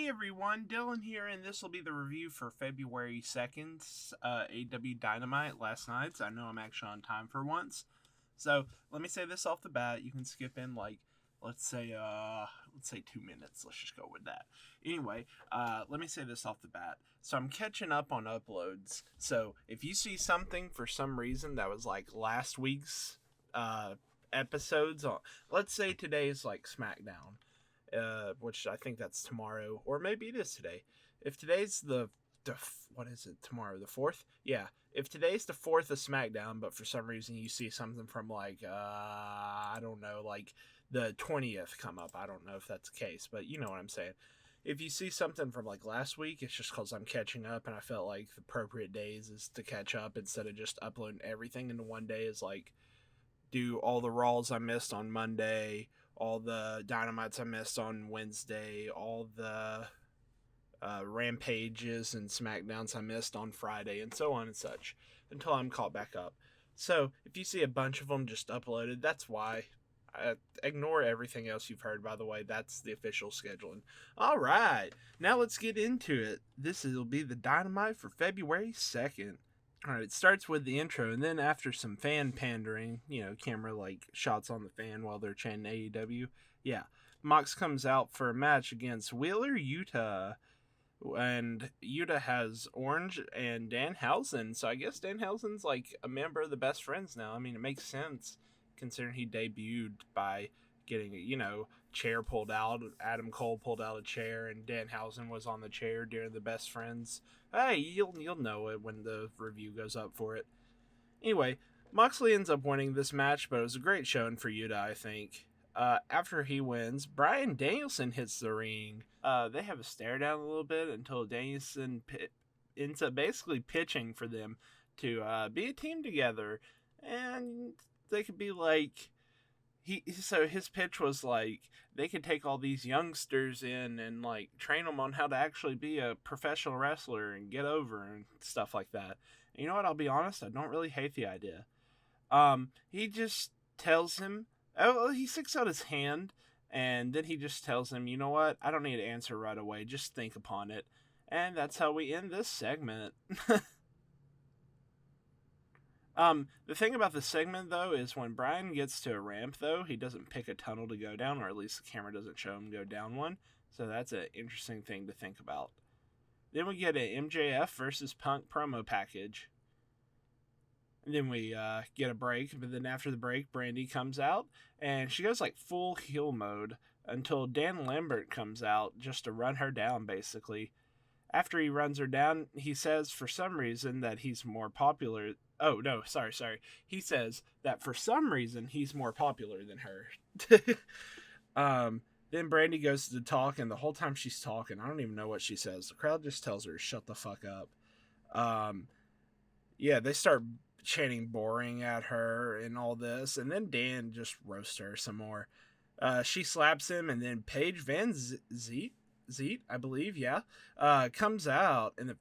Hey everyone, Dylan here, and this will be the review for February 2nd's AEW Dynamite last night's. I know I'm actually on time for once. So, let me say this off the bat. You can skip in let's say 2 minutes. Let's just go with that. Anyway, let me say this off the bat. So, I'm catching up on uploads. So, if you see something for some reason that was like last week's episodes, let's say today's like SmackDown. Which I think that's tomorrow, or maybe it is today. If today's what is it, tomorrow, the 4th? Yeah, if today's the 4th of SmackDown, but for some reason you see something from I don't know, like the 20th come up, I don't know if that's the case, but you know what I'm saying. If you see something from like last week, it's just because I'm catching up, and I felt like the appropriate days is to catch up instead of just uploading everything into one day. Is like do all the Raws I missed on Monday, all the Dynamites I missed on Wednesday, all the Rampages and SmackDowns I missed on Friday, and so on and such, until I'm caught back up. So, if you see a bunch of them just uploaded, that's why. Ignore everything else you've heard, by the way. That's the official scheduling. Alright, now let's get into it. This will be the Dynamite for February 2nd. Alright, it starts with the intro, and then after some fan pandering, camera shots on the fan while they're chanting AEW. Yeah, Mox comes out for a match against Wheeler Yuta, and Yuta has Orange and Danhausen. So I guess Danhausen's like a member of the Best Friends now. I mean, it makes sense considering he debuted by getting chair pulled out. Adam Cole pulled out a chair, and Danhausen was on the chair during the Best Friends. Hey, you'll know it when the review goes up for it. Anyway, Moxley ends up winning this match, but it was a great showing for Yuta, I think. After he wins, Bryan Danielson hits the ring. They have a stare down a little bit until Danielson ends up basically pitching for them to be a team together, and they could be like. So his pitch was like they could take all these youngsters in and like train them on how to actually be a professional wrestler and get over and stuff like that. And you know what? I'll be honest, I don't really hate the idea. He just tells him, he sticks out his hand, and then he just tells him, you know what? I don't need to answer right away. Just think upon it. And that's how we end this segment. The thing about this segment, though, is when Bryan gets to a ramp, though, he doesn't pick a tunnel to go down, or at least the camera doesn't show him go down one. So that's an interesting thing to think about. Then we get an MJF versus Punk promo package. And then we get a break, but then after the break, Brandy comes out, and she goes like full heel mode until Dan Lambert comes out just to run her down, basically. After he runs her down, he says for some reason that he's more popular. Oh, no, sorry. He says that for some reason he's more popular than her. Then Brandy goes to talk, and the whole time she's talking, I don't even know what she says. The crowd just tells her to shut the fuck up. They start chanting boring at her and all this, and then Dan just roasts her some more. She slaps him, and then Paige Van Zete, I believe, comes out and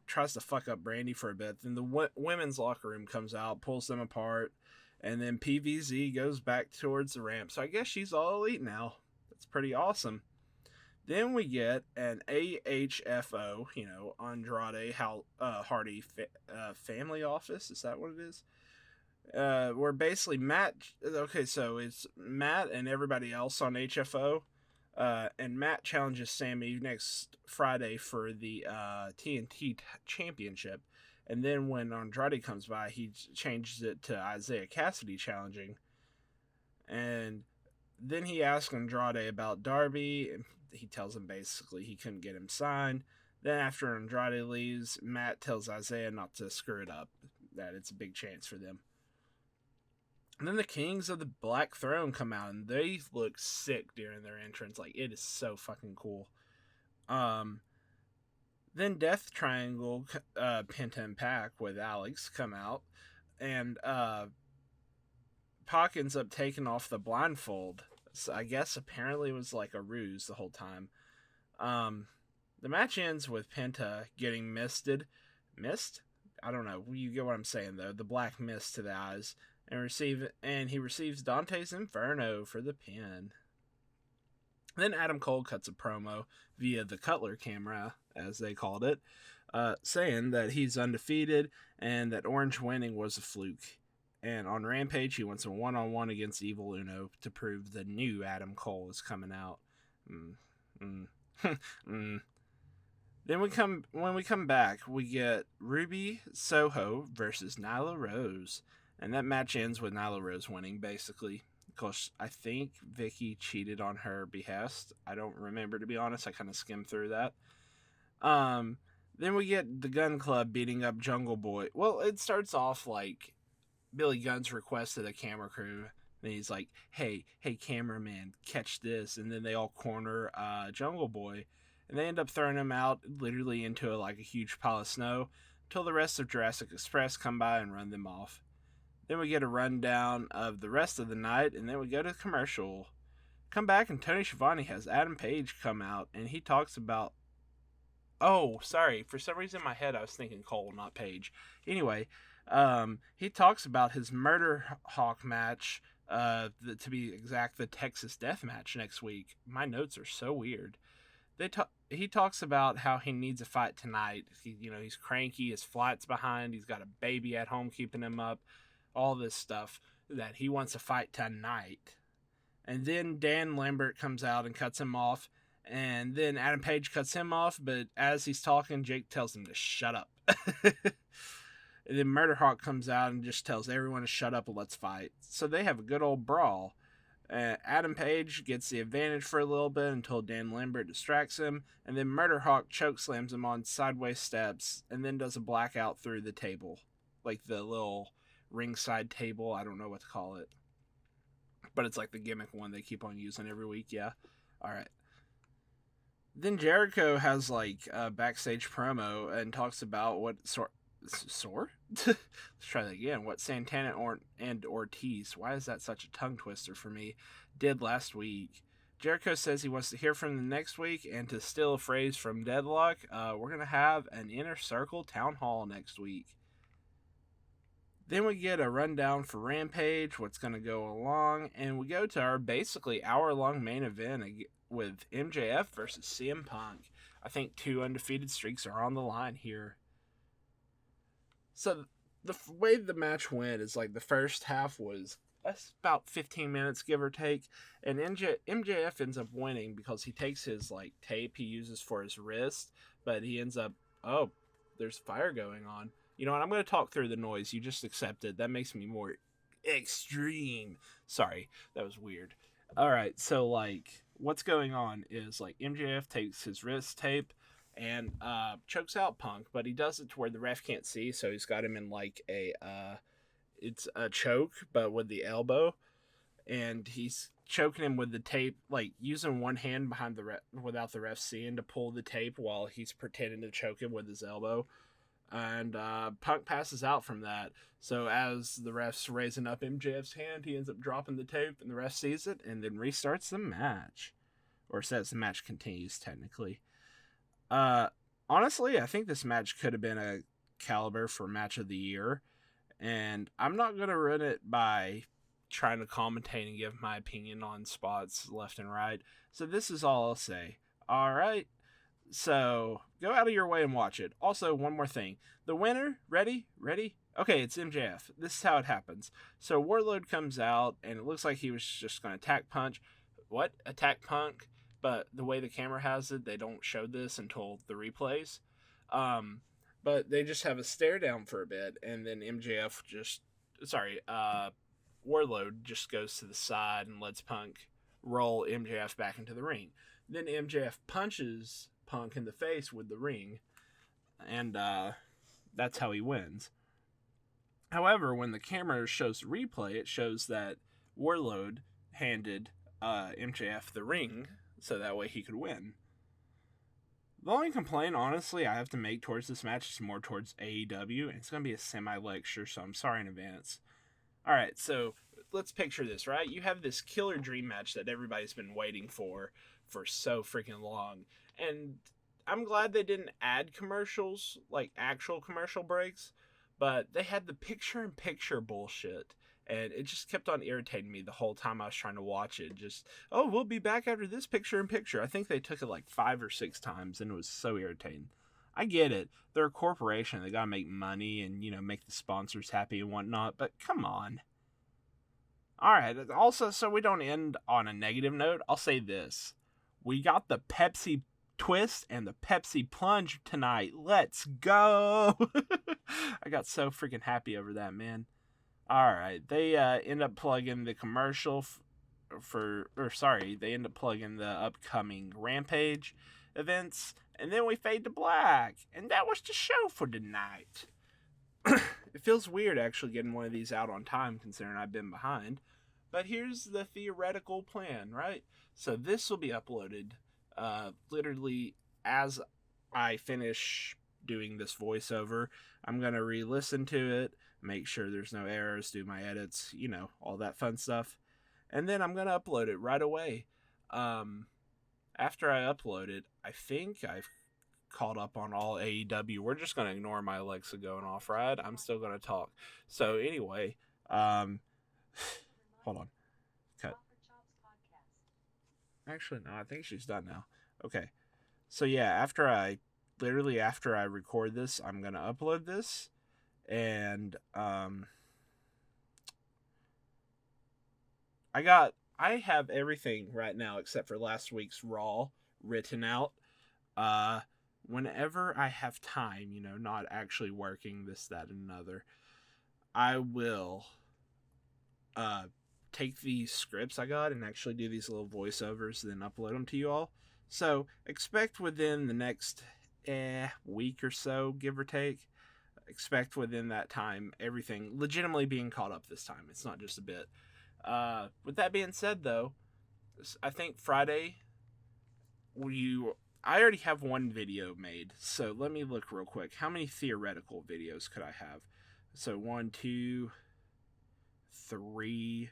tries to fuck up Brandy for a bit. Then the women's locker room comes out, pulls them apart, and then PVZ goes back towards the ramp. So I guess she's all elite now. That's pretty awesome. Then we get an AHFO, Andrade Hardy family office. Is that what it is? Where basically Matt. Okay, so it's Matt and everybody else on HFO. And Matt challenges Sammy next Friday for the TNT Championship. And then when Andrade comes by, he changes it to Isaiah Cassidy challenging. And then he asks Andrade about Darby, and he tells him basically he couldn't get him signed. Then after Andrade leaves, Matt tells Isaiah not to screw it up, that it's a big chance for them. And then the Kings of the Black Throne come out, and they look sick during their entrance. Like, it is so fucking cool. Then Death Triangle, Penta and Pac with Alex come out, and Pac ends up taking off the blindfold. So I guess apparently it was like a ruse the whole time. The match ends with Penta getting misted. Mist? I don't know. You get what I'm saying, though. The black mist to the eyes. And he receives Dante's Inferno for the pin. Then Adam Cole cuts a promo via the Cutler camera, as they called it, saying that he's undefeated and that Orange winning was a fluke. And on Rampage, he wants a one-on-one against Evil Uno to prove the new Adam Cole is coming out. Then when we come back, we get Ruby Soho versus Nyla Rose, and that match ends with Nyla Rose winning, basically, because I think Vicky cheated on her behest. I don't remember, to be honest. I kind of skimmed through that. Then we get the Gun Club beating up Jungle Boy. Well, it starts off like Billy Gunn's requested a camera crew. And he's like, hey, cameraman, catch this. And then they all corner Jungle Boy. And they end up throwing him out literally into a huge pile of snow until the rest of Jurassic Express come by and run them off. Then we get a rundown of the rest of the night, and then we go to the commercial. Come back, and Tony Schiavone has Adam Page come out, and he talks about... Oh, sorry. For some reason in my head I was thinking Cole, not Page. Anyway, he talks about his Murder Hawk match, to be exact, the Texas Death Match next week. My notes are so weird. He talks about how he needs a fight tonight. He's cranky, his flight's behind, he's got a baby at home keeping him up, all this stuff, that he wants a fight tonight. And then Dan Lambert comes out and cuts him off, and then Adam Page cuts him off, but as he's talking, Jake tells him to shut up. And then Murder Hawk comes out and just tells everyone to shut up and let's fight. So they have a good old brawl. Adam Page gets the advantage for a little bit until Dan Lambert distracts him, and then Murder Hawk chokeslams him on sideways steps, and then does a blackout through the table. Like the little ringside table, I don't know what to call it. But it's like the gimmick one they keep on using every week, yeah. Alright. Then Jericho has a backstage promo and talks about what Let's try that again. What Santana and Ortiz, why is that such a tongue twister for me, did last week. Jericho says he wants to hear from them next week, and to steal a phrase from Deadlock, we're going to have an Inner Circle Town Hall next week. Then we get a rundown for Rampage, what's going to go along, and we go to our basically hour-long main event with MJF versus CM Punk. I think 2 undefeated streaks are on the line here. So the way the match went is the first half was about 15 minutes, give or take, and MJF ends up winning because he takes his tape he uses for his wrist, but he ends up, there's fire going on. You know what, I'm going to talk through the noise. You just accept it. That makes me more extreme. Sorry, that was weird. Alright, so what's going on is MJF takes his wrist tape and chokes out Punk, but he does it to where the ref can't see, so he's got him in it's a choke, but with the elbow, and he's choking him with the tape, using one hand behind the without the ref seeing to pull the tape while he's pretending to choke him with his elbow, and Punk passes out from that. So as the ref's raising up MJF's hand, he ends up dropping the tape, and the ref sees it, and then restarts the match, or says the match continues technically. Honestly, I think this match could have been a caliber for match of the year, and I'm not going to run it by trying to commentate and give my opinion on spots left and right, so this is all I'll say. Alright, so go out of your way and watch it. Also, one more thing. The winner, ready? Okay, it's MJF. This is how it happens. So Warlord comes out, and it looks like he was just going to attack Punch. What? Attack Punk? But the way the camera has it, they don't show this until the replays. But they just have a stare down for a bit, and then Warlord just goes to the side and lets Punk roll MJF back into the ring. Then MJF punches Punk in the face with the ring, and that's how he wins. However, when the camera shows the replay, it shows that Warlord handed MJF the ring, so that way he could win. The only complaint, honestly, I have to make towards this match is more towards AEW, and it's going to be a semi-lecture, so I'm sorry in advance. Alright, so let's picture this, right? You have this killer dream match that everybody's been waiting for so freaking long, and I'm glad they didn't add commercials, actual commercial breaks, but they had the picture-in-picture bullshit, And it just kept on irritating me the whole time I was trying to watch it. Just, oh, we'll be back after this picture-in-picture. I think they took it like 5 or 6 times, and it was so irritating. I get it. They're a corporation. They gotta make money and, make the sponsors happy and whatnot. But come on. Alright, also, so we don't end on a negative note, I'll say this. We got the Pepsi twist and the Pepsi plunge tonight. Let's go! I got so freaking happy over that, man. Alright, they end up plugging the commercial they end up plugging the upcoming Rampage events, and then we fade to black, and that was the show for tonight. It feels weird actually getting one of these out on time considering I've been behind, but here's the theoretical plan, right? So this will be uploaded literally as I finish doing this voiceover. I'm going to re-listen to it, make sure there's no errors, do my edits, all that fun stuff. And then I'm going to upload it right away. After I upload it, I think I've caught up on all AEW. We're just going to ignore my Alexa going off, right? I'm still going to talk. So anyway, hold on. Cut. Actually, no, I think she's done now. Okay. So yeah, after I record this, I'm going to upload this. And I have everything right now except for last week's Raw written out. Whenever I have time, not actually working this, that, and another, I will take these scripts I got and actually do these little voiceovers and then upload them to you all. So expect within the next week or so, give or take, expect within that time everything legitimately being caught up this time. It's not just a bit. With that being said, though, I think Friday, I already have one video made, so let me look real quick. How many theoretical videos could I have? So 1, 2, 3,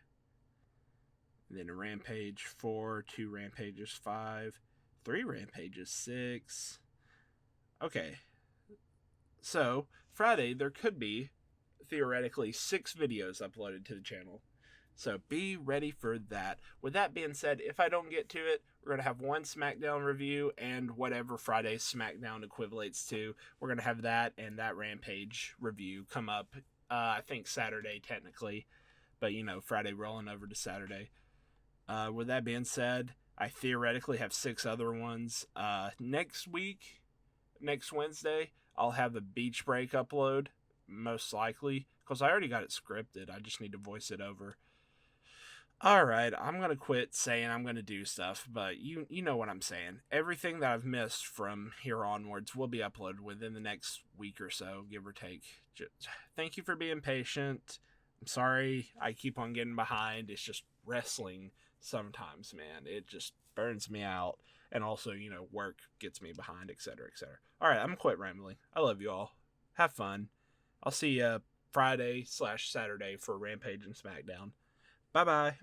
then a Rampage 4, 2 Rampages 5, 3 Rampages 6. Okay, so Friday there could be theoretically 6 videos uploaded to the channel. So be ready for that. With that being said, if I don't get to it, we're going to have one SmackDown review and whatever Friday's SmackDown equivalates to. We're going to have that and that Rampage review come up, I think Saturday technically. But, Friday rolling over to Saturday. With that being said, I theoretically have 6 other ones. Next Wednesday, I'll have the Beach Break upload, most likely. Because I already got it scripted. I just need to voice it over. Alright, I'm going to quit saying I'm going to do stuff, but you know what I'm saying. Everything that I've missed from here onwards will be uploaded within the next week or so, give or take. Thank you for being patient. I'm sorry I keep on getting behind. It's just wrestling sometimes, man. It just burns me out. And also, work gets me behind, etc., etc. Alright, I'm quit rambling. I love you all. Have fun. I'll see you Friday/Saturday for Rampage and SmackDown. Bye-bye.